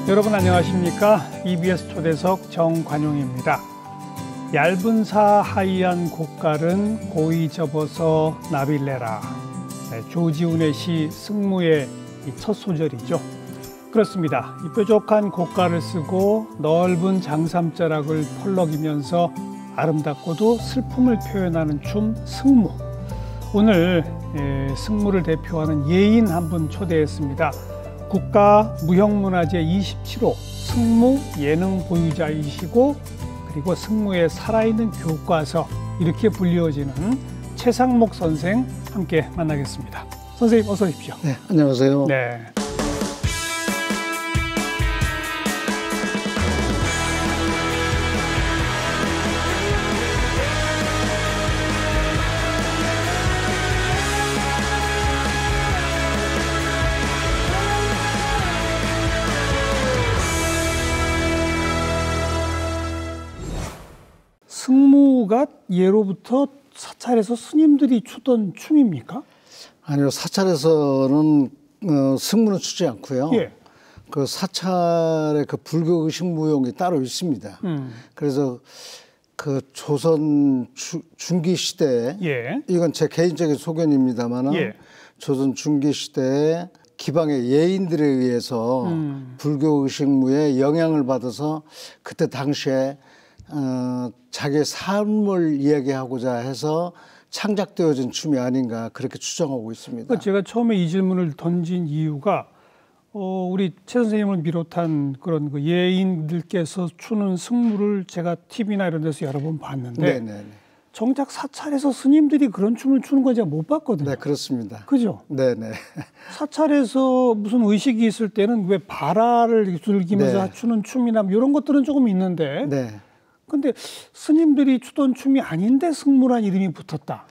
여러분 안녕하십니까? EBS 초대석 정관용입니다. 얇은 사 하얀 곡갈은 고이 접어서 나빌레라. 조지훈의 시 승무의 첫 소절이죠. 그렇습니다. 이 뾰족한 곡갈을 쓰고 넓은 장삼자락을 펄럭이면서 아름답고도 슬픔을 표현하는 춤 승무. 오늘 승무를 대표하는 예인 한 분 초대했습니다. 국가무형문화재 27호 승무 예능 보유자이시고 그리고 승무의 살아있는 교과서 이렇게 불리워지는 최상목 선생 함께 만나겠습니다. 선생님 어서 오십시오. 네, 안녕하세요. 네. 승무가 예로부터 사찰에서 스님들이 추던 춤입니까? 아니요, 사찰에서는 승무는 추지 않고요. 예. 그 사찰의 그 불교 의식 무용이 따로 있습니다. 그래서 그 조선 중기 시대에 예. 이건 제 개인적인 소견입니다만은 예. 조선 중기 시대에 기방의 예인들에 의해서 불교 의식무에 영향을 받아서 그때 당시에 자기의 삶을 이야기하고자 해서 창작되어진 춤이 아닌가 그렇게 추정하고 있습니다. 그러니까 제가 처음에 이 질문을 던진 이유가 우리 최 선생님을 비롯한 그런 그 예인들께서 추는 승무를 제가 TV나 이런 데서 여러 번 봤는데 네네. 정작 사찰에서 스님들이 그런 춤을 추는 건 제가 못 봤거든요. 네, 그렇습니다. 그죠? 네네. 사찰에서 무슨 의식이 있을 때는 왜 바라를 즐기면서 네. 추는 춤이나 이런 것들은 조금 있는데 네. 근데 스님들이 추던 춤이 아닌데 승무란 이름이 붙었다.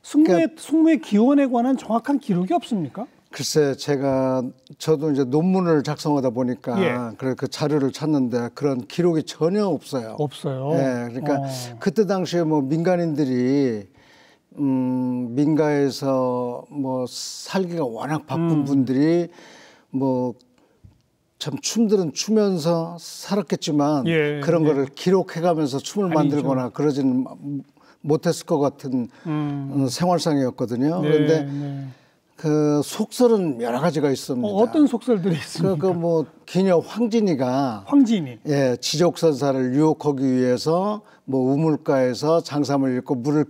승무의 기원에 관한 정확한 기록이 없습니까? 글쎄, 저도 이제 논문을 작성하다 보니까 예. 그 자료를 찾는데 그런 기록이 전혀 없어요. 없어요. 네, 그러니까 그때 당시에 뭐 민간인들이 민가에서 뭐 살기가 워낙 바쁜 분들이 뭐 참 춤들은 추면서 살았겠지만 예, 그런 예. 거를 기록해가면서 춤을 만들거나 그러지는 못했을 것 같은 생활상이었거든요. 그런데 그 속설은 여러 가지가 있습니다. 어떤 속설들이 있습니까? 뭐 기녀 황진이가 예, 지족선사를 유혹하기 위해서 뭐 우물가에서 장삼을 읽고 물을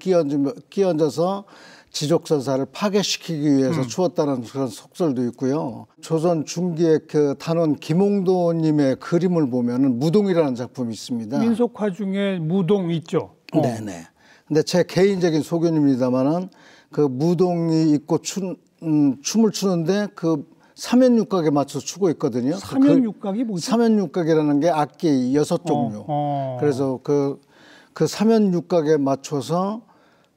끼얹어서 지족선사를 파괴시키기 위해서 추었다는 그런 속설도 있고요. 조선 중기의 그 단원 김홍도님의 그림을 보면은 무동이라는 작품이 있습니다. 민속화 중에 무동 있죠. 네네. 근데 제 개인적인 소견입니다만은 그 무동이 있고 춤을 추는데 그 삼연육각에 맞춰서 추고 있거든요. 삼연육각이 뭐죠? 삼연육각이라는 게 악기 6종류. 그래서 그 삼연육각에 맞춰서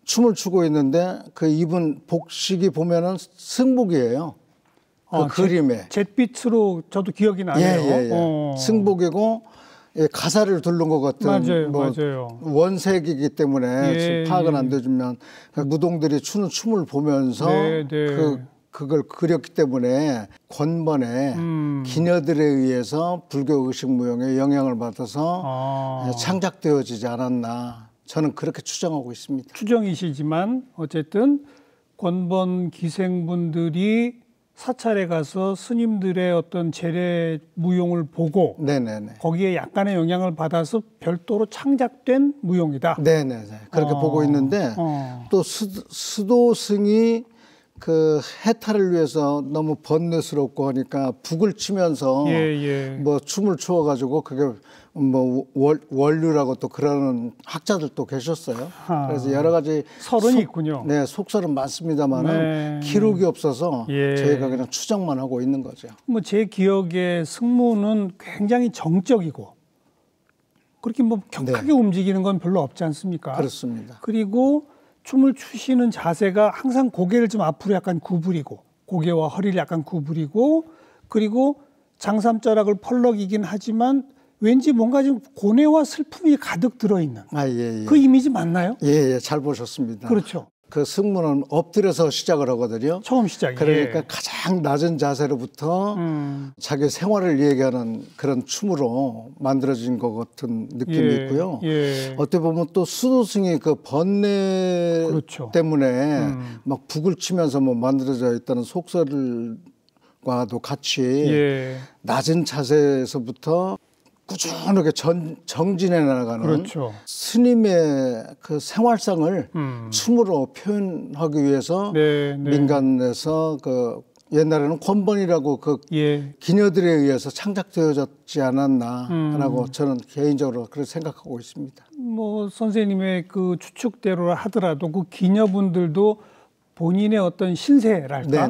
춤을 추고 있는데 그 입은 복식이 보면은 승복이에요. 그 그림에. 잿빛으로 저도 기억이 나네요. 예. 승복이고 예, 가사를 두른 것 같은 맞아요. 원색이기 때문에 파악은 안 되지만 그 무동들이 추는 춤을 보면서 그걸 그렸기 때문에 권번에 기녀들에 의해서 불교 의식 무용에 영향을 받아서 창작되어지지 않았나. 저는 그렇게 추정하고 있습니다. 추정이시지만 어쨌든 권번 기생분들이 사찰에 가서 스님들의 어떤 재래 무용을 보고 거기에 약간의 영향을 받아서 별도로 창작된 무용이다. 네네. 그렇게 보고 있는데 또 수도승이 그 해탈을 위해서 너무 번뇌스럽고 하니까 북을 치면서 뭐 춤을 추어가지고 그게 뭐 원류라고 또 그러는 학자들도 계셨어요. 그래서 여러 가지 설은 있군요. 네, 속설은 많습니다만은 기록이 없어서 저희가 그냥 추정만 하고 있는 거죠. 뭐 제 기억에 승무는 굉장히 정적이고 그렇게 뭐 격하게 움직이는 건 별로 없지 않습니까? 그렇습니다. 그리고 춤을 추시는 자세가 항상 고개를 좀 앞으로 약간 구부리고 고개와 허리를 약간 구부리고 그리고 장삼자락을 펄럭이긴 하지만 왠지 뭔가 좀 고뇌와 슬픔이 가득 들어있는 그 이미지 맞나요? 예, 잘 보셨습니다. 그렇죠. 그 승무는 엎드려서 시작을 하거든요. 처음 시작이. 그러니까 가장 낮은 자세로부터 자기 생활을 얘기하는 그런 춤으로 만들어진 것 같은 느낌이 있고요. 어떻게 보면 또 수도승이 그 번뇌 그렇죠. 때문에 막 북을 치면서 뭐 만들어져 있다는 속설과도 같이 낮은 자세에서부터 꾸준하게 정진해 나가는 그렇죠. 스님의 그 생활상을 춤으로 표현하기 위해서 민간에서 그 옛날에는 권번이라고 그 기녀들에 의해서 창작되어졌지 않았나라고 저는 개인적으로 그렇게 생각하고 있습니다. 뭐 선생님의 그 추측대로 하더라도 그 기녀분들도 본인의 어떤 신세랄까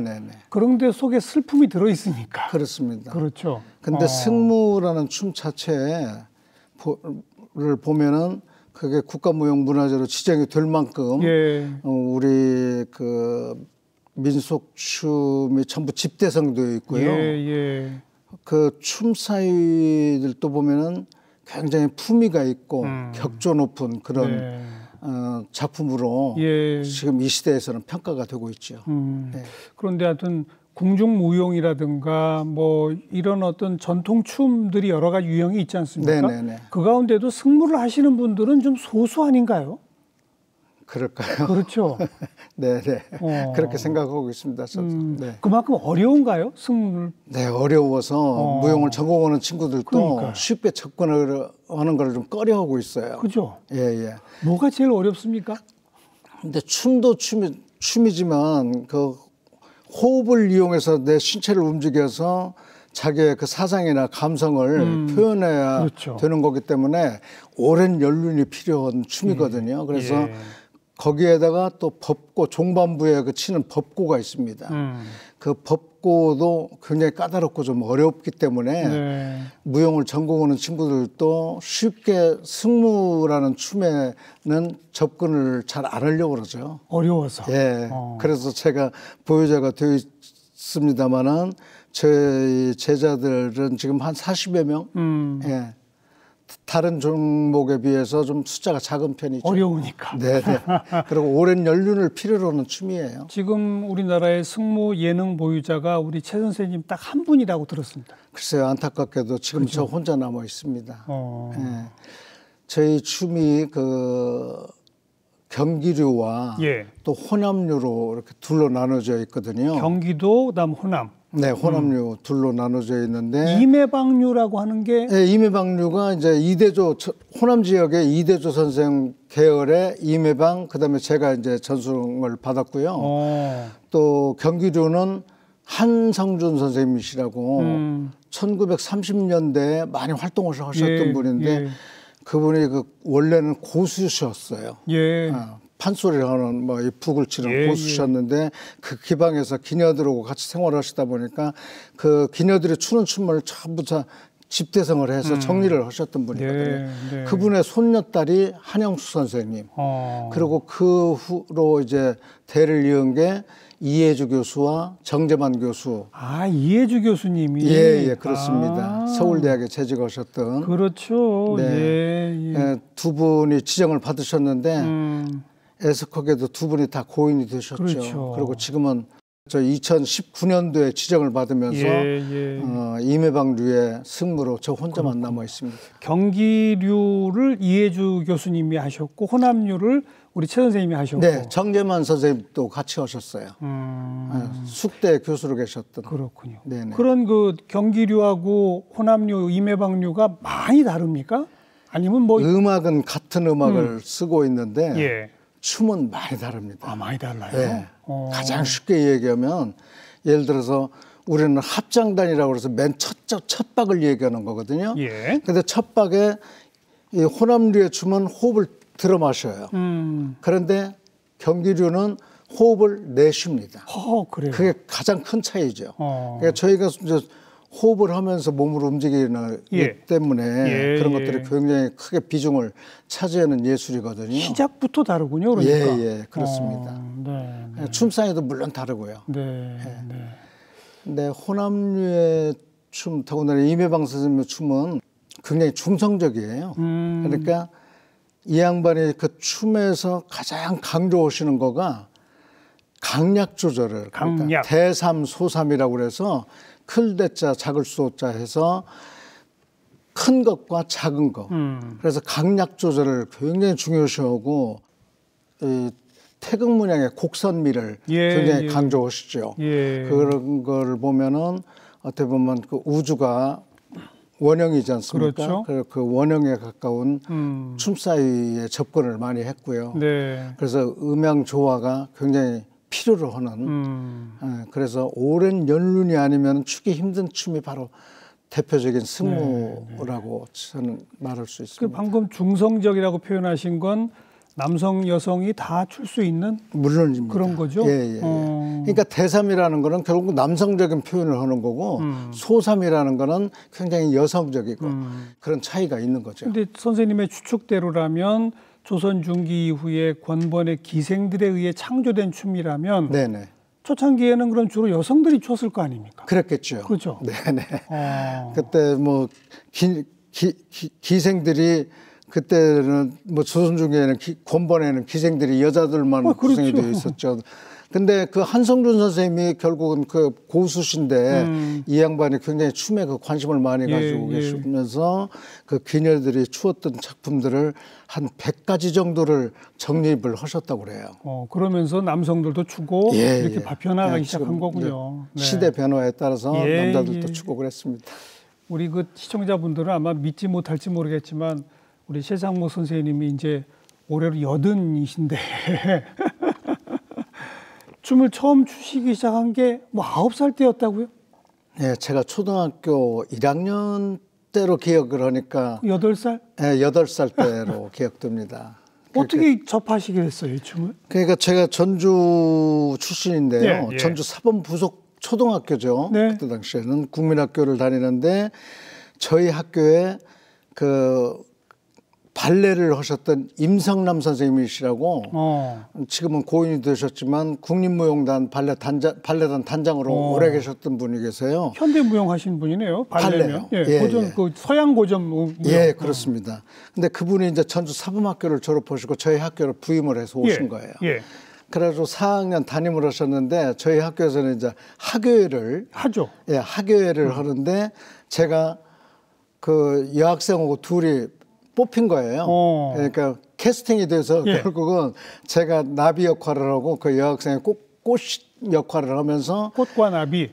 그런 데 속에 슬픔이 들어 있으니까. 그렇습니다. 그렇죠. 근데 승무라는 춤 자체를 보면은 그게 국가무형문화재로 지정이 될 만큼 우리 그 민속 춤이 전부 집대성되어 있고요. 그 춤 사위들도 보면은 굉장히 품위가 있고 격조 높은 그런 작품으로 지금 이 시대에서는 평가가 되고 있죠. 그런데 하여튼 궁중무용이라든가 뭐 이런 어떤 전통 춤들이 여러 가지 유형이 있지 않습니까? 그 가운데도 승무를 하시는 분들은 좀 소수 아닌가요? 그럴까요? 그렇죠. 그렇게 생각하고 있습니다. 그만큼 어려운가요? 승무를? 네, 어려워서 무용을 전공하는 친구들도 쉽게 접근을 하는 걸 좀 꺼려하고 있어요. 그죠? 뭐가 제일 어렵습니까? 근데 춤도 춤이지만 그 호흡을 이용해서 내 신체를 움직여서 자기의 그 사상이나 감성을 표현해야 되는 거기 때문에 오랜 연륜이 필요한 춤이거든요. 그래서 거기에다가 또 법고 종반부에 그 치는 법고가 있습니다. 그 법고도 굉장히 까다롭고 좀 어렵기 때문에 무용을 전공하는 친구들도 쉽게 승무라는 춤에는 접근을 잘 안 하려고 그러죠. 어려워서. 그래서 제가 보유자가 되어 있습니다만은 제 제자들은 지금 한 40여 명. 다른 종목에 비해서 좀 숫자가 작은 편이죠. 어려우니까. 그리고 오랜 연륜을 필요로 하는 춤이에요. 지금 우리나라의 승무 예능 보유자가 우리 최 선생님 딱 한 분이라고 들었습니다. 글쎄요, 안타깝게도 지금 저 혼자 남아 있습니다. 저희 춤이 그 경기류와 또 호남류로 이렇게 둘로 나눠져 있거든요. 경기도, 그다음 호남. 네, 호남류 둘로 나눠져 있는데 이매방류라고 하는 게 이매방류가 이제 이대조 호남 지역의 이대조 선생 계열의 이매방, 그다음에 제가 이제 전수를 받았고요. 또 경기류는 한성준 선생님이시라고 1930년대에 많이 활동을 하셨던 분인데 그분이 그 원래는 고수셨어요. 판소리를 하는 뭐 북을 치는 고수셨는데 그 기방에서 기녀들하고 같이 생활하시다 보니까 그 기녀들이 추는 춤을 전부 다 집대성을 해서 정리를 하셨던 분이거든요. 그분의 손녀딸이 한영수 선생님. 그리고 그 후로 이제 대를 이은 게 이해주 교수와 정재만 교수. 이해주 교수님이. 그렇습니다. 서울대학에 재직하셨던. 그렇죠. 두 분이 지정을 받으셨는데 애석하게도 두 분이 다 고인이 되셨죠. 그리고 지금은 저 2019년도에 지정을 받으면서 이매방류의 승무로 저 혼자만 남아 있습니다. 경기류를 이해주 교수님이 하셨고 호남류를 우리 최 선생님이 하셨고. 네, 정재만 선생님도 같이 하셨어요. 숙대 교수로 계셨던. 그렇군요. 그런 그 경기류하고 호남류, 이매방류가 많이 다릅니까? 아니면 뭐 음악은 같은 음악을 쓰고 있는데 춤은 많이 다릅니다. 많이 달라요? 가장 쉽게 얘기하면 예를 들어서 우리는 합장단이라고 해서 맨 첫 박을 얘기하는 거거든요. 근데 첫 박에 이 호남류의 춤은 호흡을 들어 마셔요. 그런데 경기류는 호흡을 내쉽니다. 그래요? 그게 가장 큰 차이죠. 그러니까 저희가 이제 호흡을 하면서 몸을 움직이기 때문에 그런 것들이 굉장히 크게 비중을 차지하는 예술이거든요. 시작부터 다르군요. 그러니까. 그렇습니다. 춤사위도 물론 다르고요. 근데 호남류의 춤, 더군다나 이매방 선생님의 춤은 굉장히 중성적이에요. 그러니까 이 양반이 그 춤에서 가장 강조하시는 거가 강약 조절을 그러니까 대삼 소삼이라고 그래서 클 대자 작을 소자 해서 큰 것과 작은 것 그래서 강약 조절을 굉장히 중요시하고 이 태극 문양의 곡선미를 굉장히 강조하시죠. 그런 거를 보면은 어떻게 보면 그 우주가 원형이지 않습니까? 그렇죠. 그 원형에 가까운 춤사위에 접근을 많이 했고요. 그래서 음양 조화가 굉장히 필요로 하는 그래서 오랜 연륜이 아니면 추기 힘든 춤이 바로 대표적인 승무라고 저는 말할 수 있습니다. 방금 중성적이라고 표현하신 건 남성, 여성이 다 출 수 있는 물론입니다. 그런 거죠? 그러니까 대삼이라는 거는 결국 남성적인 표현을 하는 거고 소삼이라는 거는 굉장히 여성적이고 그런 차이가 있는 거죠. 그런데 선생님의 추측대로라면 조선 중기 이후에 권번의 기생들에 의해 창조된 춤이라면 초창기에는 그럼 주로 여성들이 췄을 거 아닙니까? 그랬겠죠. 그렇죠. 네네. 그때 뭐 기생들이 그때는 뭐 조선 중에는 권번에는 기생들이 여자들만 구성이 되어 있었죠. 근데 그 한성준 선생님이 결국은 그 고수신데 이 양반이 굉장히 춤에 그 관심을 많이 가지고 계시면서 그 기녀들이 추었던 작품들을 한 100가지 정도를 정립을 하셨다고 그래요. 그러면서 남성들도 추고 이렇게 변화하기 시작한 거군요. 시대 변화에 따라서 남자들도 추고 그랬습니다. 우리 그 시청자분들은 아마 믿지 못할지 모르겠지만 우리 최상목 선생님이 이제 올해로 80이신데 춤을 처음 추시기 시작한 게 뭐 9살 때였다고요? 네, 제가 초등학교 1학년 때로 기억을 하니까 8살? 네, 8살 때로 기억됩니다. 어떻게 접하시게 됐어요, 이 춤을? 그러니까 제가 전주 출신인데요. 전주 사범 부속 초등학교죠. 그때 당시에는 국민학교를 다니는데 저희 학교에 그 발레를 하셨던 임성남 선생님이시라고 지금은 고인이 되셨지만 국립무용단 발레단 단장으로 오래 계셨던 분이 계세요. 현대무용 하신 분이네요. 발레면. 고전, 그 서양 고전 무용. 그렇습니다. 근데 그분이 이제 전주 사범학교를 졸업하시고 저희 학교를 부임을 해서 오신 거예요. 그래가지고 4학년 담임을 하셨는데 저희 학교에서는 이제 학예회를 하죠. 학예회를 하는데 제가 그 여학생하고 둘이 뽑힌 거예요. 그러니까 캐스팅이 돼서 결국은 제가 나비 역할을 하고 그 여학생의 꽃 역할을 하면서 꽃과 나비.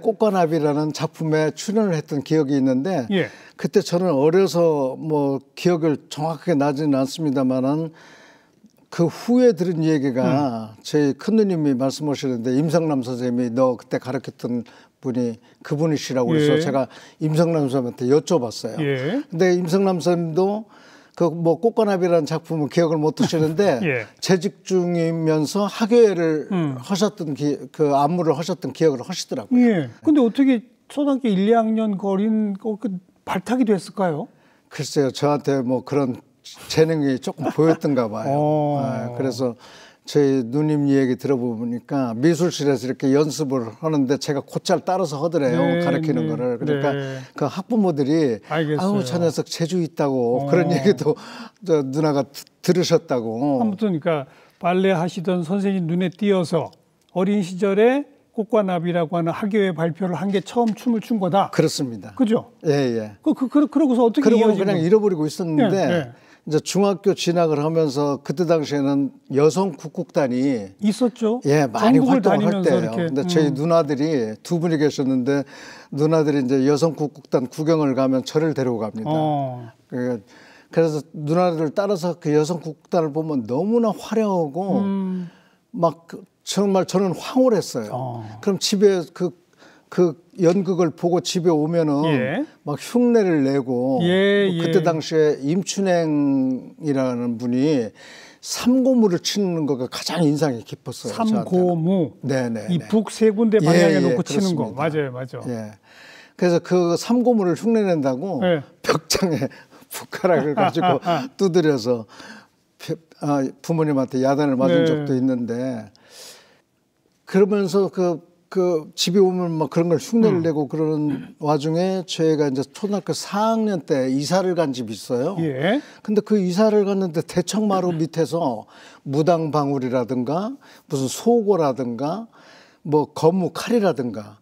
꽃과 나비라는 작품에 출연을 했던 기억이 있는데 그때 저는 어려서 뭐 기억을 정확하게 나지는 않습니다만은 그 후에 들은 얘기가 저희 큰누님이 말씀하시는데 임성남 선생님이 너 그때 가르쳤던 분이 그분이시라고 그래서 제가 임성남 선생님한테 여쭤봤어요. 근데 임성남 선생님도 그 뭐 꽃과나비라는 작품은 기억을 못 하시는데 재직 중이면서 학예회를 하셨던 그 안무를 하셨던 기억을 하시더라고요. 근데 어떻게 초등학교 1, 2학년 거린 그 발탁이 됐을까요? 글쎄요. 저한테 뭐 그런 재능이 조금 보였던가 봐요. 그래서 저희 누님 얘기 들어보니까 미술실에서 이렇게 연습을 하는데 제가 곧잘 따라서 하더래요. 가르치는 거를. 그러니까 그 학부모들이 아우 저 녀석 재주 있다고 그런 얘기도 저 누나가 들으셨다고. 아무튼 그러니까 발레 하시던 선생님 눈에 띄어서 어린 시절에 꽃과 나비라고 하는 학예회 발표를 한 게 처음 춤을 춘 거다. 그렇습니다. 그죠? 그러고서 어떻게 그러고 그냥 잃어버리고 있었는데 이제 중학교 진학을 하면서 그때 당시에는 여성 국곡단이 있었죠. 많이 활동을 할 때예요. 근데 저희 누나들이 두 분이 계셨는데 누나들이 이제 여성 국곡단 구경을 가면 저를 데리고 갑니다. 그래서 누나들을 따라서 그 여성 국곡단을 보면 너무나 화려하고 막 정말 저는 황홀했어요. 그럼 집에 그 연극을 보고 집에 오면은 막 흉내를 내고 그때 당시에 임춘행이라는 분이 삼고무를 치는 거가 가장 인상이 깊었어요. 삼고무. 네네. 이 북 세 군데 방향에 놓고 치는 거. 맞아요. 그래서 그 삼고무를 흉내낸다고 벽장에 붓가락을 가지고 두드려서 부모님한테 야단을 맞은 적도 있는데 그러면서 그 그 집에 오면 막 그런 걸 흉내를 내고 그러는 와중에 저희가 이제 초등학교 4학년 때 이사를 간 집이 있어요. 예. 근데 그 이사를 갔는데 대청마루 밑에서 무당방울이라든가 무슨 소고라든가 뭐 거무 칼이라든가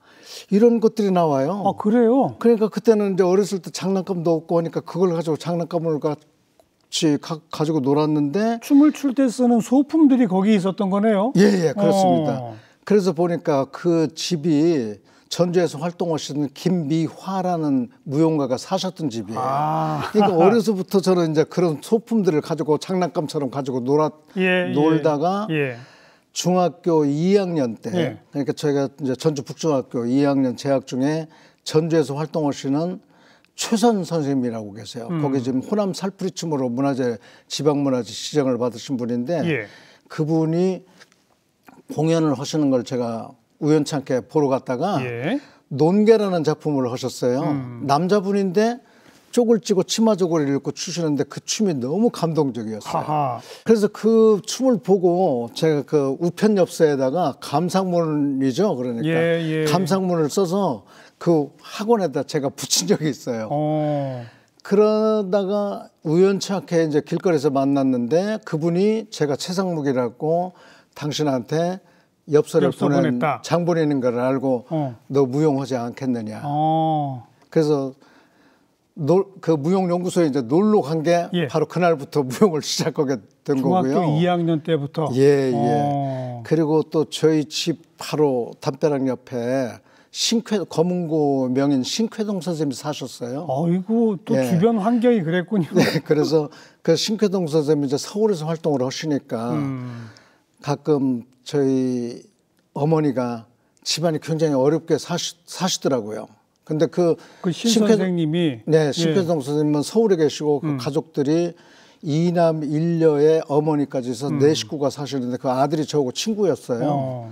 이런 것들이 나와요. 아, 그래요? 그러니까 그때는 이제 어렸을 때 장난감도 없고 하니까 그걸 가지고 장난감을 같이 가지고 놀았는데 춤을 출 때 쓰는 소품들이 거기 있었던 거네요? 예, 그렇습니다. 그래서 보니까 그 집이 전주에서 활동하시는 김미화라는 무용가가 사셨던 집이에요. 그러니까 어려서부터 저는 이제 그런 소품들을 가지고 장난감처럼 가지고 놀다가 중학교 2학년 때 그러니까 저희가 이제 전주 북중학교 2학년 재학 중에 전주에서 활동하시는 최선 선생님이라고 계세요. 거기 지금 호남 살풀이춤으로 문화재 지방문화재 지정을 받으신 분인데 그분이 공연을 하시는 걸 제가 우연찮게 보러 갔다가 논개라는 작품을 하셨어요. 남자분인데 쪽을 찌고 치마 저고리를 입고 추시는데 그 춤이 너무 감동적이었어요. 그래서 그 춤을 보고 제가 그 우편엽서에다가 감상문이죠. 그러니까 감상문을 써서 그 학원에다 제가 붙인 적이 있어요. 그러다가 우연찮게 이제 길거리에서 만났는데 그분이 제가 최상묵이라고 당신한테 엽서를 보냈다. 장 보내는 걸 알고 너 무용하지 않겠느냐. 그래서 그 무용연구소에 이제 놀러 간 게 바로 그날부터 무용을 시작하게 된 거고요. 중학교 2학년 때부터. 그리고 또 저희 집 바로 담벼락 옆에 검은고 명인 신쾌동 선생님이 사셨어요. 아이고 또 주변 환경이 그랬군요. 그래서 그 신쾌동 선생님이 이제 서울에서 활동을 하시니까 가끔 저희 어머니가 집안이 굉장히 어렵게 사시더라고요. 근데 신 선생님이 신쾌동 선생님은 서울에 계시고 그 가족들이 2남 1녀의 어머니까지 해서 4식구가 사시는데 그 아들이 저하고 친구였어요.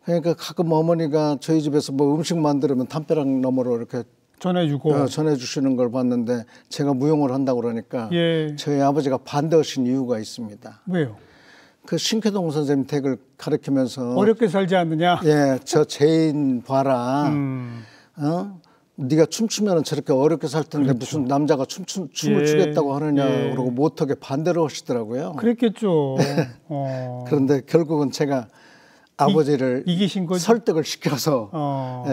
그러니까 가끔 어머니가 저희 집에서 뭐 음식 만들면 담벼락 너머로 이렇게 전해주시는 걸 봤는데 제가 무용을 한다고 그러니까 저희 아버지가 반대하신 이유가 있습니다. 왜요? 그 신쾌동 선생님 댁을 가르치면서 어렵게 살지 않느냐? 저 죄인 봐라. 네가 춤추면 저렇게 어렵게 살 텐데 무슨 남자가 춤을 추겠다고 하느냐 그러고 못하게 반대로 하시더라고요. 그랬겠죠. 그런데 결국은 제가 아버지를 이기신 거죠? 설득을 시켜서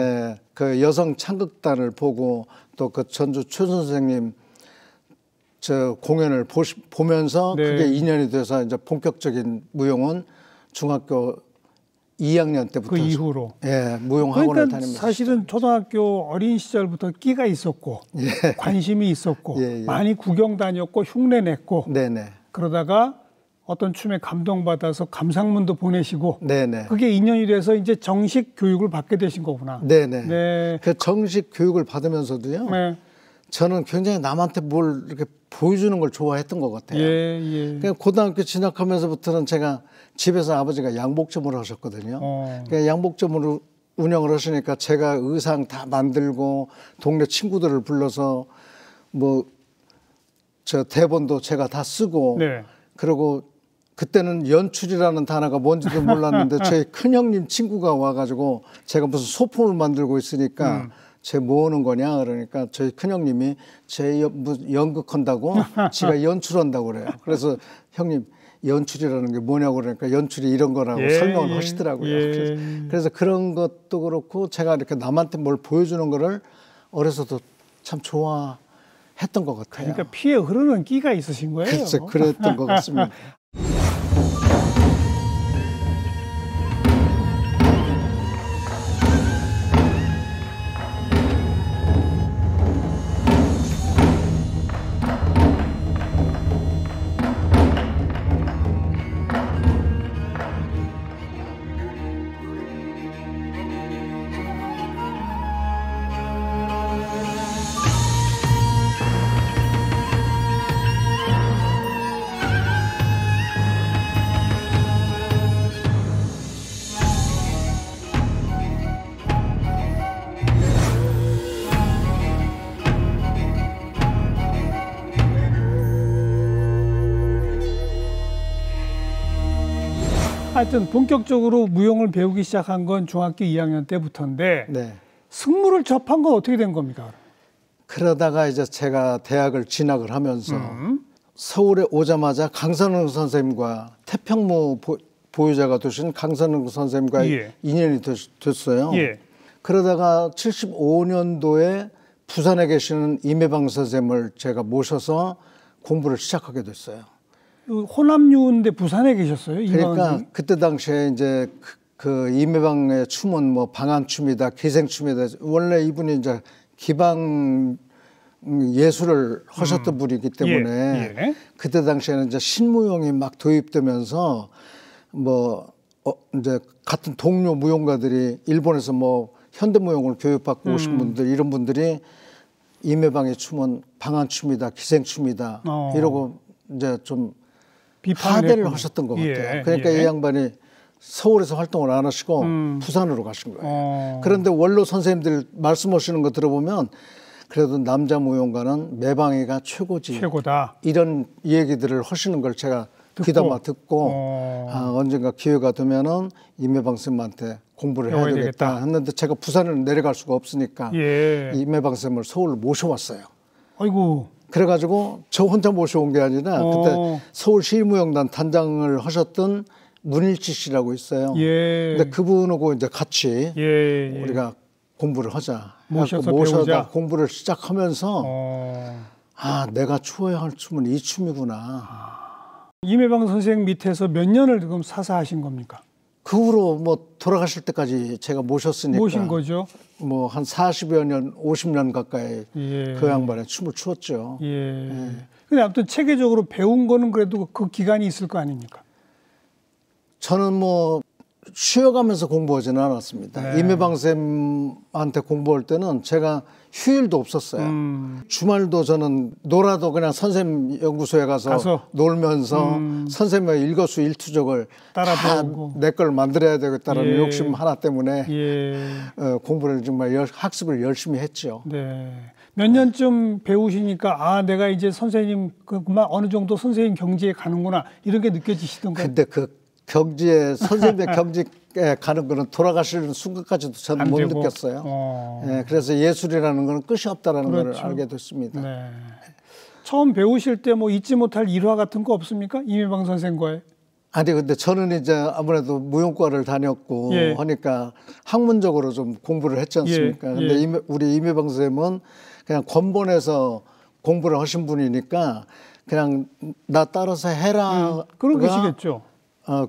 그 여성 창극단을 보고 또 그 전주 최 선생님 저 공연을 보면서 그게 인연이 돼서 이제 본격적인 무용은 중학교 2학년 때부터 그 이후로 무용학원을 다니면서 사실은 초등학교 어린 시절부터 끼가 있었고 관심이 있었고 많이 구경 다녔고 흉내 냈고 그러다가 어떤 춤에 감동받아서 감상문도 보내시고 그게 인연이 돼서 이제 정식 교육을 받게 되신 거구나. 그 정식 교육을 받으면서도요. 저는 굉장히 남한테 뭘 이렇게 보여주는 걸 좋아했던 것 같아요. 그러니까 고등학교 진학하면서부터는 제가 집에서 아버지가 양복점을 하셨거든요. 그러니까 양복점으로 운영을 하시니까 제가 의상 다 만들고 동네 친구들을 불러서 뭐 저 대본도 제가 다 쓰고 그리고 그때는 연출이라는 단어가 뭔지도 몰랐는데 저희 큰형님 친구가 와가지고 제가 무슨 소품을 만들고 있으니까 쟤 뭐 하는 거냐 그러니까 저희 큰형님이 쟤 연극한다고 지가 연출한다고 그래요. 그래서 형님 연출이라는 게 뭐냐고 그러니까 연출이 이런 거라고 설명을 하시더라고요. 그래서 그런 것도 그렇고 제가 이렇게 남한테 뭘 보여주는 거를 어려서도 참 좋아했던 것 같아요. 그러니까 피에 흐르는 끼가 있으신 거예요. 글쎄, 그랬던 것 같습니다. 하여튼 본격적으로 무용을 배우기 시작한 건 중학교 2학년 때부터인데 네. 승무를 접한 건 어떻게 된 겁니까? 그러다가 이제 제가 대학을 진학을 하면서 서울에 오자마자 강선웅 선생님과 태평무 보유자가 되신 강선웅 선생님과 예. 인연이 됐어요. 예. 그러다가 75년도에 부산에 계시는 임혜방 선생님을 제가 모셔서 공부를 시작하게 됐어요. 호남유인데 부산에 계셨어요? 그러니까 선생님? 그때 당시에 이제 그 임혜방의 춤은 뭐 방한춤이다, 기생춤이다. 원래 이분이 이제 기방 예술을 하셨던 분이기 때문에 예. 그때 당시에는 이제 신무용이 막 도입되면서 뭐 이제 같은 동료 무용가들이 일본에서 뭐 현대무용을 교육받고 오신 분들 이런 분들이 임혜방의 춤은 방한춤이다, 기생춤이다 이러고 이제 좀 하대를 하셨던 것 같아요. 그러니까 이 양반이 서울에서 활동을 안 하시고 부산으로 가신 거예요. 그런데 원로 선생님들 말씀하시는 거 들어보면 그래도 남자 무용가는 매방이가 최고지. 최고다. 이런 얘기들을 하시는 걸 제가 귀담아 듣고 언젠가 기회가 되면은 임혜방 선생님한테 공부를 해야 되겠다 했는데 제가 부산을 내려갈 수가 없으니까 임혜방 선생님을 서울로 모셔왔어요. 아이고. 그래가지고 저 혼자 모셔온 게 아니라 그때 서울시무용단 단장을 하셨던 문일치 씨라고 있어요. 근데 그분하고 이제 같이 우리가 공부를 하자. 모셔다 공부를 시작하면서 내가 추어야 할 춤은 이 춤이구나. 임혜방 선생 밑에서 몇 년을 그럼 사사하신 겁니까? 그 후로 뭐 돌아가실 때까지 제가 모셨으니까 모신 거죠. 뭐 한 40여 년, 50년 가까이 그 양반의 춤을 추었죠. 근데 아무튼 체계적으로 배운 거는 그래도 그 기간이 있을 거 아닙니까? 저는 뭐 쉬어가면서 공부하지는 않았습니다. 임혜방 쌤한테 공부할 때는 제가 휴일도 없었어요. 주말도 저는 놀아도 그냥 선생님 연구소에 가서 놀면서 선생님의 일거수일투족을 다 내 걸 만들어야 되겠다는 욕심 하나 때문에 공부를 정말 학습을 열심히 했죠. 몇 년쯤 배우시니까 내가 이제 선생님 그만 어느 정도 선생님 경지에 가는구나 이런 게 느껴지시던가요? 근데 그 경지에 선생님의 경지에 가는 거는 돌아가시는 순간까지도 저는 못 느꼈어요. 그래서 예술이라는 거는 끝이 없다라는 걸 알게 됐습니다. 처음 배우실 때 뭐 잊지 못할 일화 같은 거 없습니까? 임혜방 선생과의? 아니 근데 저는 이제 아무래도 무용과를 다녔고 하니까 학문적으로 좀 공부를 했지 않습니까? 근데 우리 임혜방 선생님은 그냥 권본에서 공부를 하신 분이니까 그냥 나 따라서 해라. 그런 것이겠죠.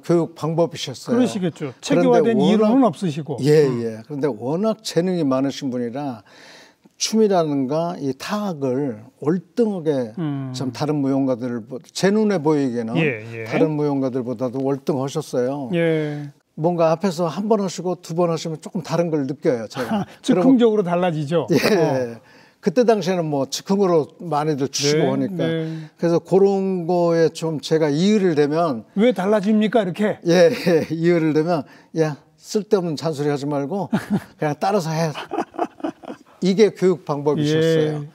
교육 방법이셨어요. 그러시겠죠. 체계화된 이론은 없으시고. 그런데 워낙 재능이 많으신 분이라 춤이라는가 이 타악을 월등하게 참 다른 무용가들 제 눈에 보이기에는 다른 무용가들보다도 월등하셨어요. 뭔가 앞에서 한 번 하시고 두 번 하시면 조금 다른 걸 느껴요. 제가. 즉흥적으로 달라지죠. 그때 당시에는 뭐 즉흥으로 많이들 주시고 하니까 그래서 그런 거에 좀 제가 이의를 대면 왜 달라집니까 이렇게? 이의를 대면 야 쓸데없는 잔소리 하지 말고 그냥 따라서 해. 이게 교육 방법이셨어요.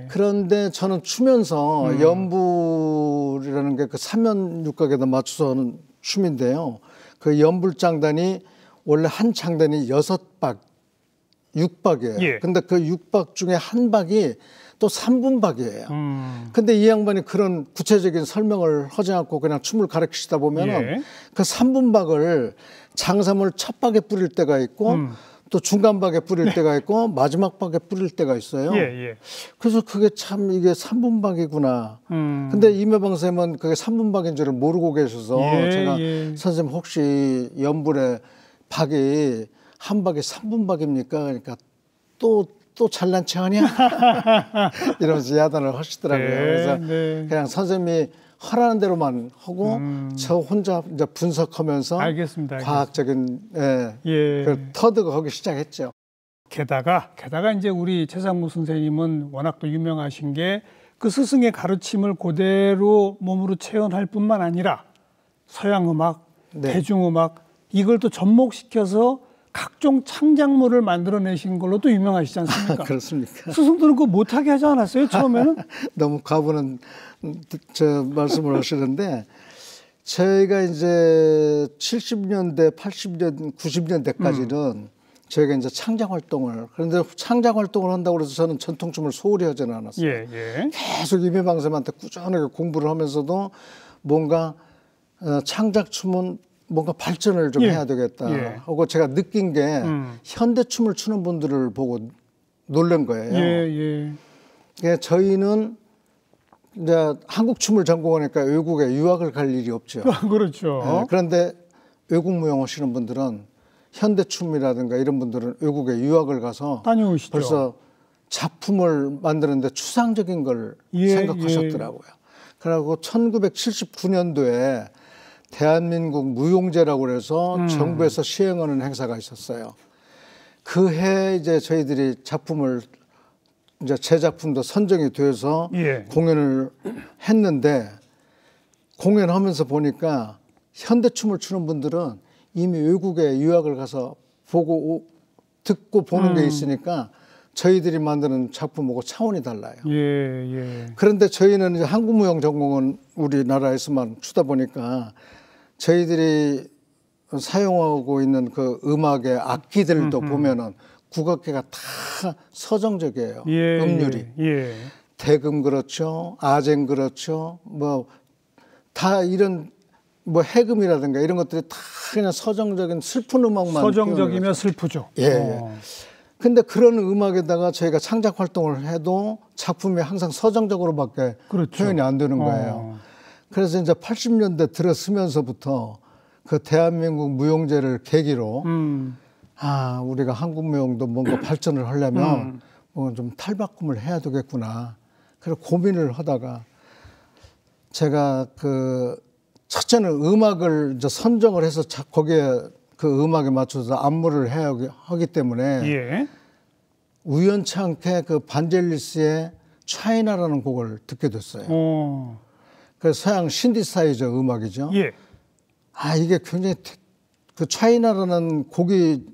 그런데 저는 추면서 연불이라는 게 그 삼면육각에다 맞춰서 하는 춤인데요. 그 연불장단이 원래 한 장단이 6박 6박이에요. 근데 그 6박 중에 한 박이 또 3분박이에요. 근데 이 양반이 그런 구체적인 설명을 하지 않고 그냥 춤을 가르치시다 보면은 그 3분박을 장삼을 첫 박에 뿌릴 때가 있고 또 중간 박에 뿌릴 때가 있고 마지막 박에 뿌릴 때가 있어요. 그래서 그게 참 이게 3분박이구나. 근데 임혜방 쌤은 그게 3분박인 줄을 모르고 계셔서 제가 선생님 혹시 연불의 박이 한 박에 3분박입니까? 그러니까 또 잘난 체 하냐? 이러면서 야단을 하시더라고요. 그래서 그냥 선생님이 하라는 대로만 하고 저 혼자 이제 분석하면서 알겠습니다. 과학적인 그 터득하기 시작했죠. 게다가 이제 우리 최상무 선생님은 워낙 또 유명하신 게 그 스승의 가르침을 그대로 몸으로 체험할 뿐만 아니라 서양 음악, 대중음악 이걸 또 접목시켜서 각종 창작물을 만들어내신 걸로 또 유명하시지 않습니까? 그렇습니까? 스승들은 그거 못하게 하지 않았어요, 처음에는? 너무 과분한 저 말씀을 하시는데 저희가 이제 70년대, 80년, 90년대까지는 저희가 이제 창작 활동을, 그런데 창작 활동을 한다고 해서 저는 전통춤을 소홀히 하지는 않았어요. 예, 예. 계속 이매방쌤한테 꾸준하게 공부를 하면서도 뭔가 창작춤은 뭔가 발전을 좀 예. 해야 되겠다 예. 하고 제가 느낀 게 현대춤을 추는 분들을 보고 놀란 거예요. 예, 예. 저희는 이제 한국 춤을 전공하니까 외국에 유학을 갈 일이 없죠. 그렇죠. 예, 그런데 외국 무용 하시는 분들은 현대춤이라든가 이런 분들은 외국에 유학을 가서 다녀오시죠. 벌써 작품을 만드는데 추상적인 걸 생각하셨더라고요. 그리고 1979년도에 대한민국 무용제라고 해서 정부에서 시행하는 행사가 있었어요. 그 해 이제 저희들이 작품을 이제 제 작품도 선정이 되어서 공연을 했는데 공연하면서 보니까 현대춤을 추는 분들은 이미 외국에 유학을 가서 보고 듣고 보는 게 있으니까 저희들이 만드는 작품하고 차원이 달라요. 그런데 저희는 이제 한국무용 전공은 우리나라에서만 추다 보니까 저희들이 사용하고 있는 그 음악의 악기들도 보면은 국악기가 다 서정적이에요. 음률이. 대금 그렇죠. 아쟁 그렇죠. 뭐 다 이런 뭐 해금이라든가 이런 것들이 다 그냥 서정적인 슬픈 음악만. 서정적이면 슬프죠. 근데 그런 음악에다가 저희가 창작 활동을 해도 작품이 항상 서정적으로밖에 표현이 안 되는 거예요. 그래서 이제 80년대 들어서면서부터 그 대한민국 무용제를 계기로 우리가 한국 무용도 뭔가 발전을 하려면 뭐 좀 탈바꿈을 해야 되겠구나. 그래서 고민을 하다가 제가 그 첫째는 음악을 이제 선정을 해서 거기에 그 음악에 맞춰서 안무를 해야 하기 때문에 우연치 않게 그 반젤리스의 차이나라는 곡을 듣게 됐어요. 그래서 서양 신디사이저 음악이죠. 이게 굉장히 그 차이나라는 곡이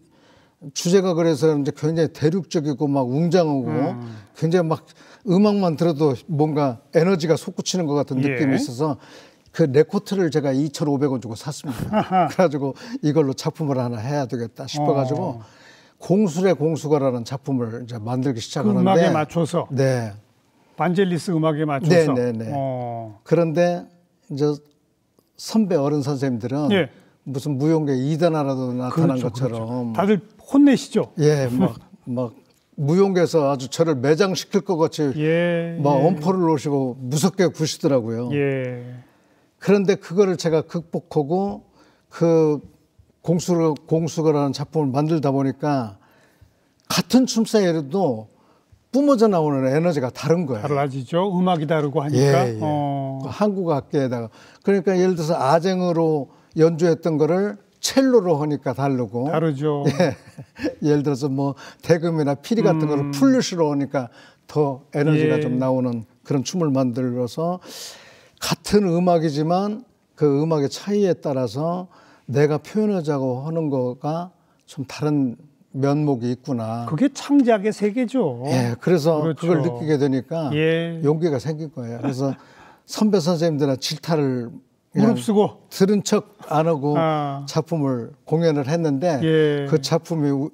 주제가 그래서 이제 굉장히 대륙적이고 막 웅장하고 굉장히 막 음악만 들어도 뭔가 에너지가 솟구치는 것 같은 느낌이 있어서 그 레코트를 제가 2,500원 주고 샀습니다. 그래가지고 이걸로 작품을 하나 해야 되겠다 싶어가지고 공술의 공수가라는 작품을 이제 만들기 시작하는데 그 음악에 맞춰서. 네. 반젤리스 음악에 맞춰서. 그런데 이제 선배 어른 선생님들은 무슨 무용계 이단하라도 나타난 것처럼 다들 혼내시죠. 막 무용계에서 아주 저를 매장시킬 것 같이 막 엄포를 놓으시고 무섭게 구시더라고요. 그런데 그거를 제가 극복하고 그 공수가라는 작품을 만들다 보니까 같은 춤사위에도 뿜어져 나오는 에너지가 다른 거예요. 달라지죠. 음악이 다르고 하니까. 한국 악기에다가. 그러니까 예를 들어서 아쟁으로 연주했던 거를 첼로로 하니까 다르죠. 예를 들어서 뭐 대금이나 피리 같은 거를 플룻으로 하니까 더 에너지가 좀 나오는 그런 춤을 만들어서 같은 음악이지만 그 음악의 차이에 따라서 내가 표현하자고 하는 거가 좀 다른 면목이 있구나. 그게 창작의 세계죠. 그래서 그걸 느끼게 되니까 용기가 생긴 거예요. 그래서 선배 선생님들은 질타를 무릅쓰고 들은 척 안 하고 작품을 공연을 했는데 그 작품이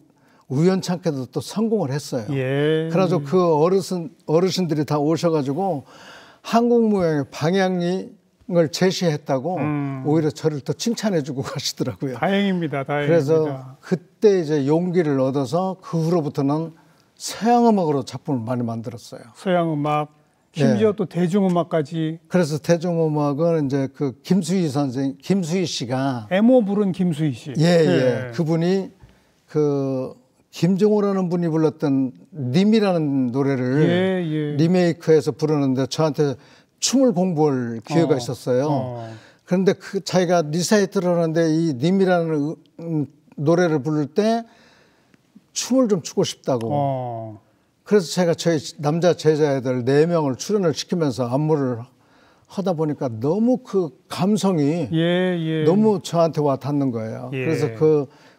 우연찮게도 또 성공을 했어요. 그래가지고 그 어르신들이 다 오셔가지고 한국 무용의 방향을 제시했다고 오히려 저를 더 칭찬해주고 가시더라고요. 다행입니다. 그래서 그때 이제 용기를 얻어서 그 후로부터는 서양 음악으로 작품을 많이 만들었어요. 서양 음악, 심지어 또 대중음악까지. 그래서 대중음악은 이제 그 김수희 씨가 애모 부른 김수희 씨. 그분이 그 김정호라는 분이 불렀던 님이라는 노래를 리메이크해서 부르는데 저한테 춤을 공부할 기회가 있었어요. 그런데 그 자기가 리사이트를 하는데 이 님이라는 노래를 부를 때 춤을 좀 추고 싶다고. 그래서 제가 저희 남자 제자애들 4명을 출연을 시키면서 안무를 하다 보니까 너무 그 감성이 너무 저한테 와 닿는 거예요. 그래서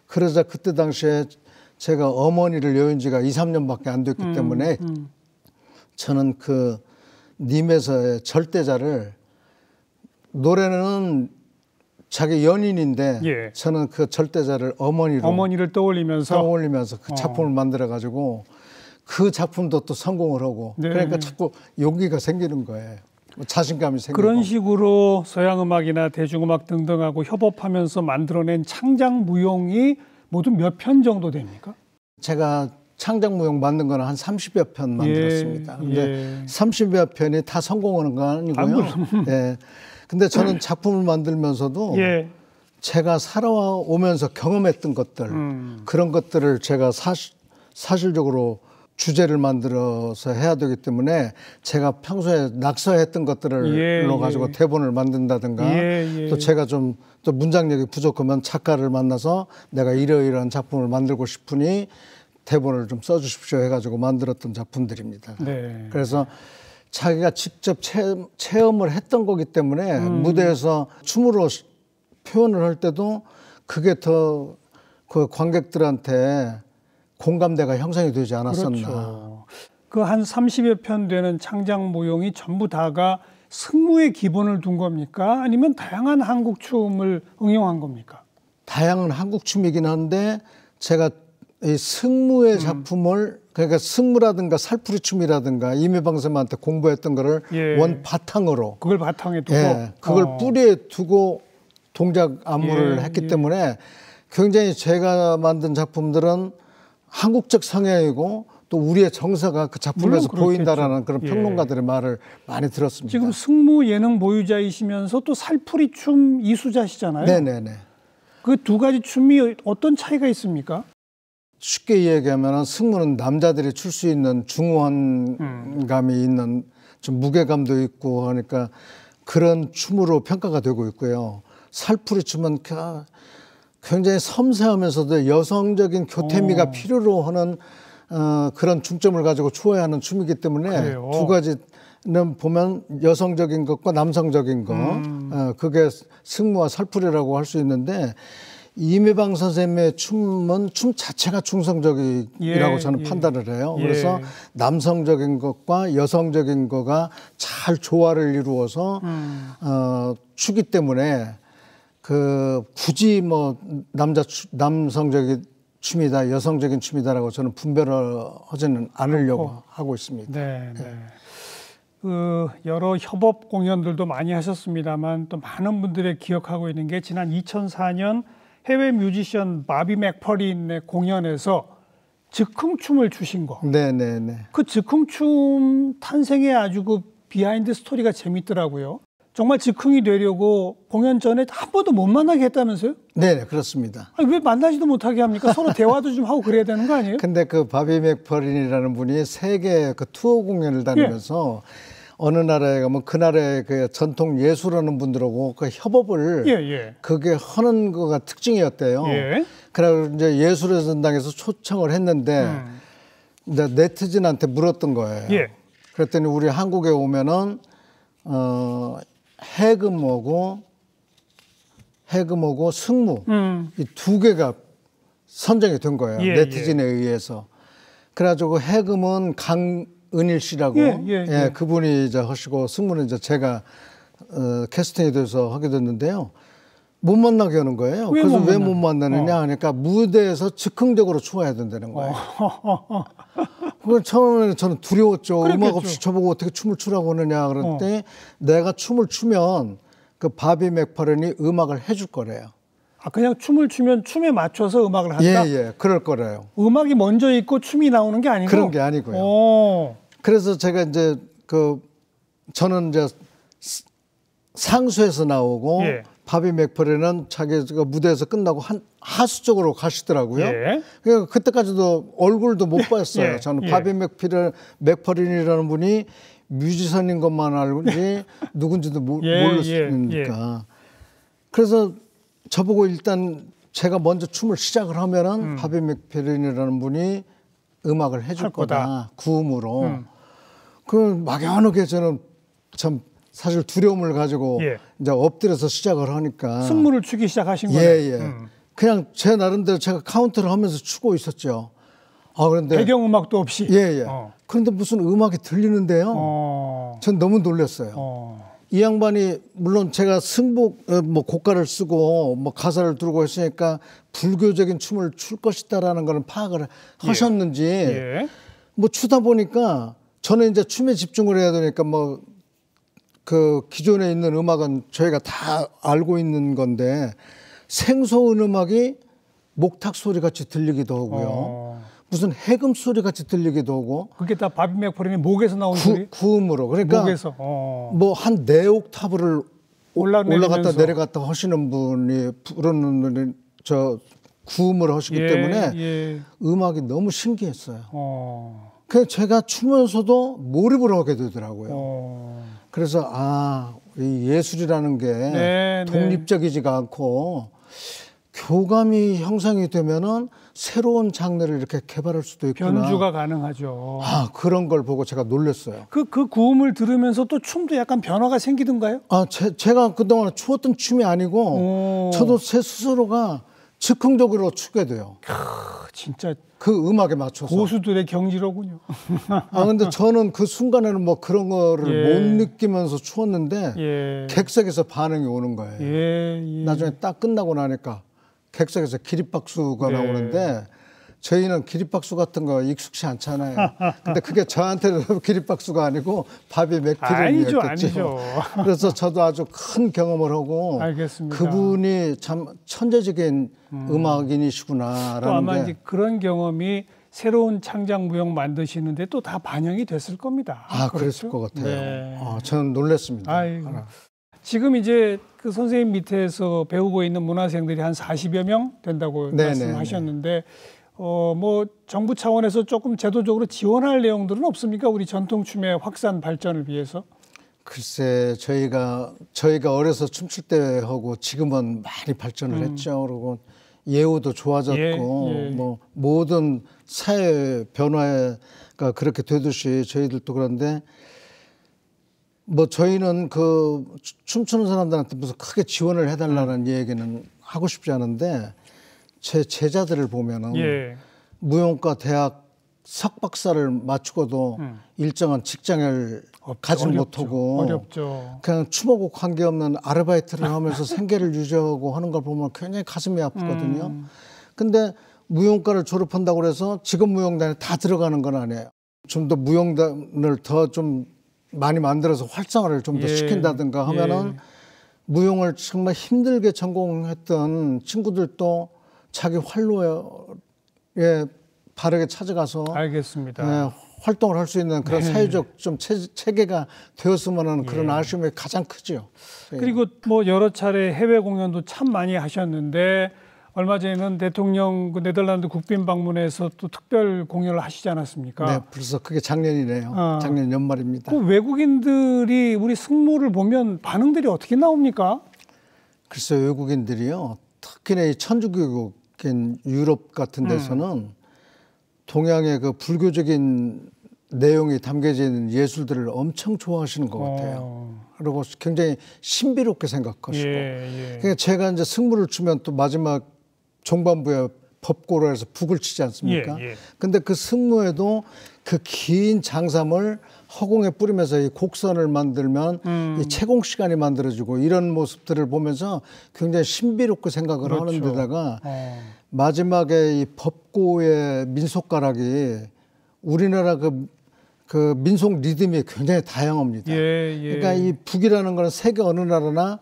그러자 그때 당시에 제가 어머니를 여인 지가 2, 3년밖에 안 됐기 때문에 저는 그 님에서의 절대자를 노래는 자기 연인인데 예. 저는 그 절대자를 어머니를 떠올리면서 그 작품을 만들어 가지고 그 작품도 또 성공을 하고 네. 그러니까 자꾸 용기가 생기는 거예요. 자신감이 생기고. 그런 식으로 서양음악이나 대중음악 등등하고 협업하면서 만들어낸 창작무용이 모두 몇 편 정도 됩니까? 제가 창작무용 만든 거는 한 30여 편 만들었습니다. 근데 30여 편이 다 성공하는 건 아니고요. 예. 근데 저는 작품을 만들면서도 제가 살아오면서 경험했던 것들 그런 것들을 제가 사실적으로 주제를 만들어서 해야 되기 때문에 제가 평소에 낙서했던 것들을 가지고 대본을 만든다든가 또 제가 좀 또 문장력이 부족하면 작가를 만나서 내가 이러이러한 작품을 만들고 싶으니 대본을 좀 써주십시오 해가지고 만들었던 작품들입니다. 네. 그래서 자기가 직접 체험을 했던 거기 때문에 무대에서 춤으로 표현을 할 때도 그게 더 그 관객들한테 공감대가 형성이 되지 않았었나. 그렇죠. 그 한 30여 편 되는 창작무용이 전부 다가 승무의 기본을 둔 겁니까? 아니면 다양한 한국 춤을 응용한 겁니까? 다양한 한국 춤이긴 한데 제가 이 승무의 작품을 그러니까 승무라든가 살풀이 춤이라든가 이매방쌤한테 공부했던 거를 원 바탕으로 그걸 바탕에 두고 그걸 뿌리에 두고 동작 안무를 했기 때문에 굉장히 제가 만든 작품들은 한국적 성향이고 또 우리의 정서가 그 작품에서 보인다라는 그런 평론가들의 말을 많이 들었습니다. 지금 승무 예능 보유자이시면서 또 살풀이 춤 이수자시잖아요. 네네네. 그 두 가지 춤이 어떤 차이가 있습니까? 쉽게 얘기하면 승무는 남자들이 출 수 있는 중후한 감이 있는 좀 무게감도 있고 하니까 그런 춤으로 평가가 되고 있고요. 살풀이 춤은 굉장히 섬세하면서도 여성적인 교태미가 필요로 하는 그런 중점을 가지고 추어야 춤이기 때문에 두 가지는 보면 여성적인 것과 남성적인 것 그게 승무와 살풀이라고 할 수 있는데 이매방 선생님의 춤은 춤 자체가 중성적이라고 저는 판단을 해요. 그래서 남성적인 것과 여성적인 거가 잘 조화를 이루어서 추기 때문에 그 굳이 뭐 남성적인 춤이다, 여성적인 춤이다라고 저는 분별을 하지는 않으려고 하고 있습니다. 네. 그 여러 협업 공연들도 많이 하셨습니다만 또 많은 분들이 기억하고 있는 게 지난 2004년 해외 뮤지션 바비 맥퍼린의 공연에서 즉흥춤을 추신 거. 네네네. 그 즉흥춤 탄생에 아주 그 비하인드 스토리가 재밌더라고요. 정말 즉흥이 되려고 공연 전에 한 번도 못 만나게 했다면서요? 네, 그렇습니다. 아니, 왜 만나지도 못하게 합니까? 서로 대화도 좀 하고 그래야 되는 거 아니에요? 근데 그 바비 맥퍼린이라는 분이 세계 그 투어 공연을 다니면서 어느 나라에 가면 그 나라의 그 전통 예술하는 분들하고 그 협업을 그게 하는 거가 특징이었대요. 그래서 이제 예술의 전당에서 초청을 했는데 이제 네티즌한테 물었던 거예요. 그랬더니 우리 한국에 오면은 해금하고 승무 이 두 개가 선정이 된 거예요. 네티즌에 의해서. 그래가지고 해금은 강은일 씨라고 그분이 이제 하시고 승무는 이제 제가 캐스팅이 돼서 하게 됐는데요. 못 만나게 하는 거예요. 그래서 왜 못 만나느냐 하니까 무대에서 즉흥적으로 추어야 된다는 거예요. 그건 처음에는 저는 두려웠죠. 그랬겠죠. 음악 없이 저보고 어떻게 춤을 추라고 하느냐 그랬더니 내가 춤을 추면 그 바비 맥퍼린이 음악을 해줄 거래요. 아, 그냥 춤을 추면 춤에 맞춰서 음악을 한다? 그럴 거래요. 음악이 먼저 있고 춤이 나오는 게 아니고? 그런 게 아니고요. 그래서 제가 이제 저는 이제 상수에서 나오고 바비 맥퍼린은 자기가 무대에서 끝나고 하수 쪽으로 가시더라고요. 그러니까 그때까지도 얼굴도 못 봤어요. 저는 바비 맥퍼린이라는 분이 뮤지션인 것만 알지 누군지도 모르니까. 그래서 저보고 일단 제가 먼저 춤을 시작을 하면은 바비 맥퍼린이라는 분이 음악을 해줄 거다. 구음으로. 그 막연하게 저는 참 사실 두려움을 가지고 이제 엎드려서 시작을 하니까 승무를 추기 시작하신 거예요. 그냥 제 나름대로 제가 카운트를 하면서 추고 있었죠. 그런데 배경음악도 없이. 그런데 무슨 음악이 들리는데요. 전 너무 놀랐어요. 이 양반이 물론 제가 승복 뭐 고가를 쓰고 뭐 가사를 두르고 했으니까 불교적인 춤을 출 것이다라는 거는 파악을 하셨는지 예. 뭐 추다 보니까 저는 이제 춤에 집중을 해야 되니까 뭐 그 기존에 있는 음악은 저희가 다 알고 있는 건데 생소한 음악이 목탁 소리 같이 들리기도 하고요. 무슨 해금 소리 같이 들리기도 하고. 그게 다 바비 맥퍼린의 목에서 나온 소리? 구음으로. 그러니까 목에서. 뭐 한 4옥타브를 올라갔다 내려갔다 하시는 분이 부르는 저 구음을 하시기 때문에 음악이 너무 신기했어요. 그래서 제가 추면서도 몰입을 하게 되더라고요. 그래서 이 예술이라는 게 독립적이지가 않고 교감이 형성이 되면은 새로운 장르를 이렇게 개발할 수도 있구나. 변주가 가능하죠. 그런 걸 보고 제가 놀랐어요. 그 구음을 들으면서 또 춤도 약간 변화가 생기던가요? 제가 그동안 추었던 춤이 아니고 저도 제 스스로가 즉흥적으로 추게 돼요. 진짜 그 음악에 맞춰서. 고수들의 경지로군요. 근데 저는 그 순간에는 뭐 그런 거를 못 느끼면서 추었는데 객석에서 반응이 오는 거예요. 나중에 딱 끝나고 나니까 객석에서 기립박수가 나오는데 저희는 기립박수 같은 거 익숙치 않잖아요. 근데 그게 저한테는 기립박수가 아니고 바비 맥피린이었겠죠. 아니죠. 그래서 저도 아주 큰 경험을 하고 알겠습니다. 그분이 참 천재적인 음악인이시구나라는 또 아마 게 이제 그런 경험이 새로운 창작 무용 만드시는데 또 다 반영이 됐을 겁니다. 그랬을 것 같아요. 네. 저는 놀랐습니다. 지금 이제 그 선생님 밑에서 배우고 있는 문화생들이 한 40여 명 된다고 말씀하셨는데 뭐 정부 차원에서 조금 제도적으로 지원할 내용들은 없습니까? 우리 전통춤의 확산 발전을 위해서? 글쎄 저희가 어려서 춤출 때하고 지금은 많이 발전을 했죠. 그리고 예우도 좋아졌고 뭐 모든 사회 변화가 그렇게 되듯이 저희들도 그런데 뭐 저희는 그 춤추는 사람들한테 무슨 크게 지원을 해달라는 얘기는 하고 싶지 않은데 제 제자들을 보면은 무용과 대학 석박사를 마치고도 일정한 직장을 가지 못하고 어렵죠. 그냥 춤하고 관계없는 아르바이트를 하면서 생계를 유지하고 하는 걸 보면 굉장히 가슴이 아프거든요. 근데 무용과를 졸업한다고 해서 지금 무용단에 다 들어가는 건 아니에요. 좀 더 무용단을 더 좀 많이 만들어서 활성화를 좀 더 시킨다든가 하면은 무용을 정말 힘들게 전공했던 친구들도 자기 활로에 바르게 찾아가서 알겠습니다. 활동을 할 수 있는 그런 사회적 좀 체계가 되었으면 하는 그런 아쉬움이 가장 크죠. 그리고 뭐 여러 차례 해외 공연도 참 많이 하셨는데 얼마 전에는 대통령 그 네덜란드 국빈 방문해서 또 특별 공연을 하시지 않았습니까? 네, 벌써 그게 작년이네요. 작년 연말입니다. 그 외국인들이 우리 승무를 보면 반응들이 어떻게 나옵니까? 글쎄 외국인들이요. 특히나 이 천주교국인 유럽 같은 데서는 동양의 그 불교적인 내용이 담겨져 있는 예술들을 엄청 좋아하시는 것 같아요. 그리고 굉장히 신비롭게 생각하시고. 그러니까 제가 이제 승무를 추면 또 마지막 종반부에 법고로 해서 북을 치지 않습니까? 근데 그 승무에도 그 긴 장삼을 허공에 뿌리면서 이 곡선을 만들면 이 채공 시간이 만들어지고 이런 모습들을 보면서 굉장히 신비롭게 생각을 하는 데다가 마지막에 이 법고의 민속가락이 우리나라 그 민속 리듬이 굉장히 다양합니다. 그러니까 이 북이라는 거는 세계 어느 나라나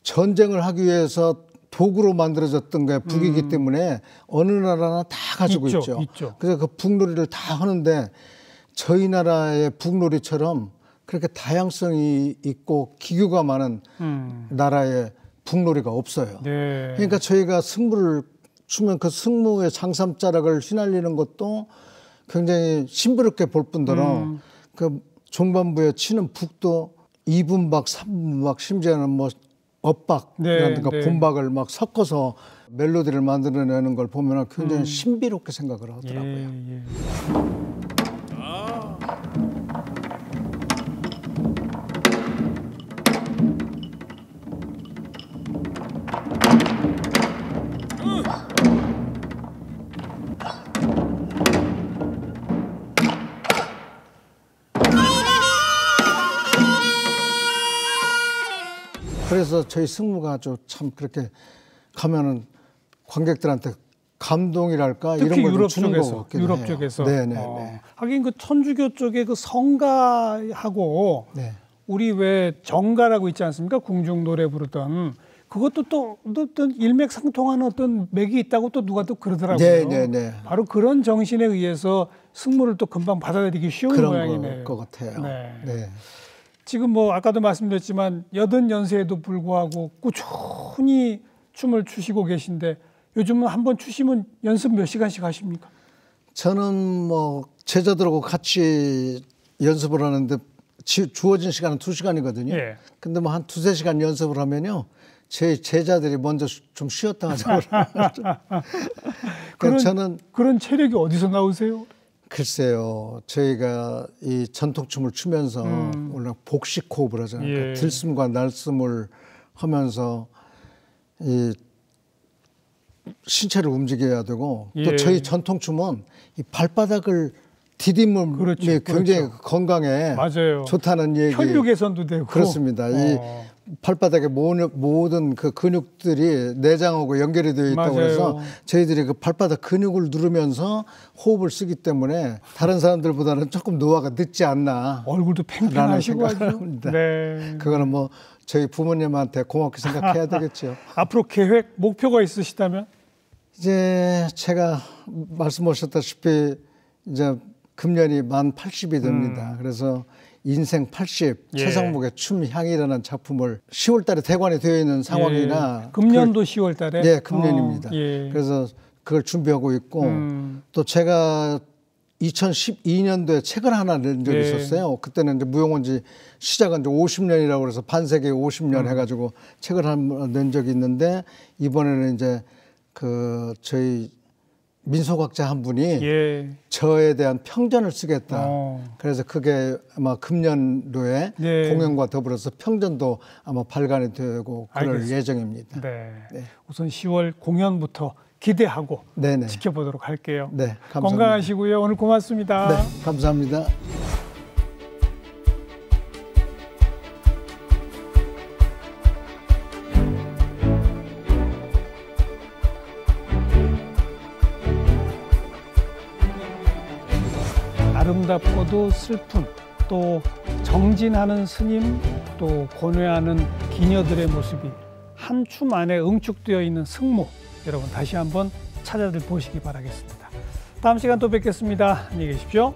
전쟁을 하기 위해서 도구로 만들어졌던 게 북이기 때문에 어느 나라나 다 가지고 있죠. 그래서 그 북놀이를 다 하는데 저희 나라의 북놀이처럼 그렇게 다양성이 있고 기교가 많은 나라의 북놀이가 없어요. 그러니까 저희가 승무를 추면 그 승무의 장삼자락을 휘날리는 것도 굉장히 신비롭게 볼 뿐더러 그 종반부에 치는 북도 2분박, 3분박 심지어는 뭐 엇박이라든가 본박을 막 섞어서 멜로디를 만들어내는 걸 보면 굉장히 신비롭게 생각을 하더라고요. 그래서 저희 승무가 아주 참 그렇게 가면은 관객들한테 감동이랄까 이런 특히 걸 유럽 주는 것 쪽에서, 같기도 유럽 해요. 쪽에서. 네네네. 하긴 그 천주교 쪽에 그 성가하고 네. 우리 왜 정가라고 있지 않습니까? 궁중 노래 부르던 그것도 또 어떤 일맥상통하는 어떤 맥이 있다고 또 누가 또 그러더라고요. 네네네. 바로 그런 정신에 의해서 승무를 또 금방 받아들이기 쉬운 그런 모양이네요. 것 같아요. 네. 네. 지금 뭐 아까도 말씀드렸지만 80연세에도 불구하고 꾸준히 춤을 추시고 계신데 요즘은 한번 추시면 연습 몇 시간씩 하십니까? 저는 뭐 제자들하고 같이 연습을 하는데 주어진 시간은 2시간이거든요. 예. 근데 뭐 한 2-3시간 연습을 하면요. 제 제자들이 먼저 좀 쉬었다 하자고. 그런 체력이 어디서 나오세요? 글쎄요. 저희가 이 전통춤을 추면서 원래 복식 호흡을 하잖아요. 예. 그러니까 들숨과 날숨을 하면서 이 신체를 움직여야 되고 또 예. 저희 전통춤은 이 발바닥을 디딤을 그렇죠. 굉장히 그렇죠. 건강에 맞아요. 좋다는 얘기. 혈류 개선도 되고. 그렇습니다. 이 발바닥의 모든 그 근육들이 내장하고 연결이 되어 있다고 맞아요. 해서 저희들이 그 발바닥 근육을 누르면서 호흡을 쓰기 때문에 다른 사람들보다는 조금 노화가 늦지 않나. 얼굴도 팽팽하시고 아주. 네. 그거는 뭐 저희 부모님한테 고맙게 생각해야 되겠죠. 앞으로 계획, 목표가 있으시다면? 이제 제가 말씀하셨다시피 이제 금년이 만 80이 됩니다. 그래서 인생 80 예. 최상목의 춤향이라는 작품을 10월 달에 대관이 되어 있는 상황이나 예. 금년도 10월 달에? 네, 금년입니다. 예. 그래서 그걸 준비하고 있고 또 제가 2012년도에 책을 하나 낸 적이 예. 있었어요. 그때는 이제 무용원지 시작은 이제 50년이라고 그래서 반세기 50년 해가지고 책을 하나 낸 적이 있는데 이번에는 이제 그 저희 민속학자 한 분이 예. 저에 대한 평전을 쓰겠다. 그래서 그게 아마 금년도에 네. 공연과 더불어서 평전도 아마 발간이 되고 그럴 알겠습니다. 예정입니다. 네. 네. 우선 10월 공연부터 기대하고 네네. 지켜보도록 할게요. 네, 감사합니다. 건강하시고요. 오늘 고맙습니다. 네, 감사합니다. 아름답고도 슬픈 또 정진하는 스님 또 고뇌하는 기녀들의 모습이 한 춤 안에 응축되어 있는 승모 여러분 다시 한번 찾아들 보시기 바라겠습니다. 다음 시간 또 뵙겠습니다. 안녕히 계십시오.